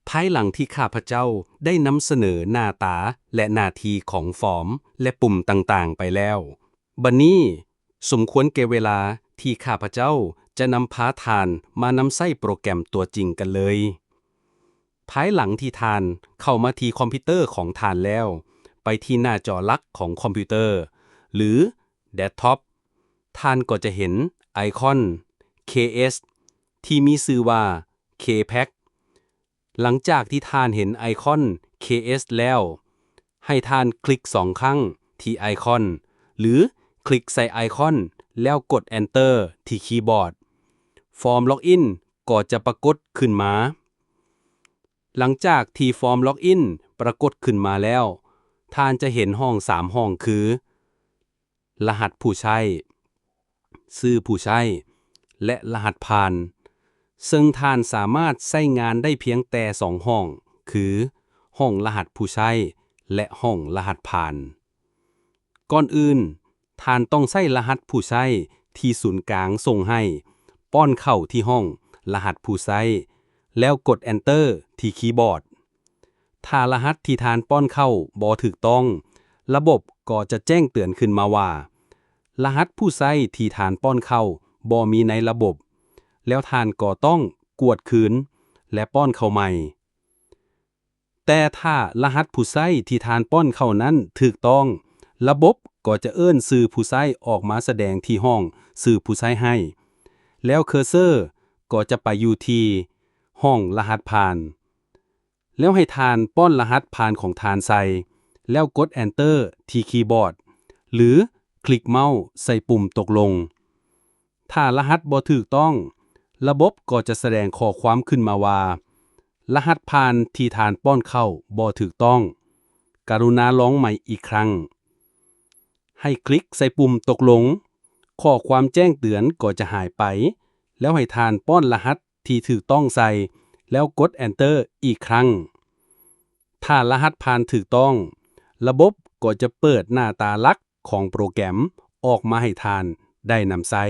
ภายหลังที่ข้าพเจ้าได้นำเสนอหน้าตาและหน้าที่ของฟอร์มและปุ่มต่างๆไปแล้วบัดนี้สมควรแก่เวลาที่ข้าพเจ้าจะนำพาทานมานำใช้โปรแกรมตัวจริงกันเลยภายหลังที่ทานเข้ามาที่คอมพิวเตอร์ของทานแล้วไปที่หน้าจอหลักของคอมพิวเตอร์หรือเดสก์ท็อปท่านก็จะเห็นไอคอน KS ที่มีชื่อว่า KPAC หลังจากที่ท่านเห็นไอคอน KS แล้วให้ท่านคลิก2 ครั้งที่ไอคอนหรือคลิกใส่ไอคอนแล้วกด Enter ที่คีย์บอร์ดฟอร์มล็อกอินก็จะปรากฏขึ้นมาหลังจากที่ฟอร์มล็อกอินปรากฏขึ้นมาแล้วท่านจะเห็นห้อง3ห้องคือรหัสผู้ใช้ชื่อผู้ใช้และรหัสผ่านซึ่งท่านสามารถใช้งานได้เพียงแต่2ห้องคือห้องรหัสผู้ใช้และห้องรหัสผ่านก่อนอื่นท่านต้องใช้รหัสผู้ใช้ที่ศูนย์กลางส่งให้ป้อนเข้าที่ห้องรหัสผู้ใช้แล้วกด Enter ที่คีย์บอร์ดถ้ารหัสที่ท่านป้อนเข้าบ่ถูกต้องระบบก็จะแจ้งเตือนขึ้นมาว่ารหัสผู้ใช้ที่ท่านป้อนเข้าบ่มีในระบบแล้วท่านก็ต้องกวดคืนและป้อนเข้าใหม่แต่ถ้ารหัสผู้ใช้ที่ท่านป้อนเข้านั้นถูกต้องระบบก็จะเอิ้นชื่อผู้ใช้ออกมาแสดงที่ห้องชื่อผู้ใช้ให้แล้วเคอร์เซอร์ก็จะไปอยู่ที่ห้องรหัสผ่านแล้วให้ท่านป้อนรหัสผ่านของท่านใส่แล้วกด Enter ที่คีย์บอร์ดหรือคลิกเมาส์ใส่ปุ่มตกลงถ้ารหัสบ่ถูกต้องระบบก็จะแสดงข้อความขึ้นมาว่ารหัสผ่านที่ท่านป้อนเข้าบ่ถูกต้องกรุณาลองใหม่อีกครั้งให้คลิกใส่ปุ่มตกลงข้อความแจ้งเตือนก็จะหายไปแล้วให้ท่านป้อนรหัสที่ถูกต้องใส่แล้วกด Enter อีกครั้งถ้ารหัสผ่านถูกต้องระบบก็จะเปิดหน้าตาหลักของโปรแกรมออกมาให้ท่านได้นำใช้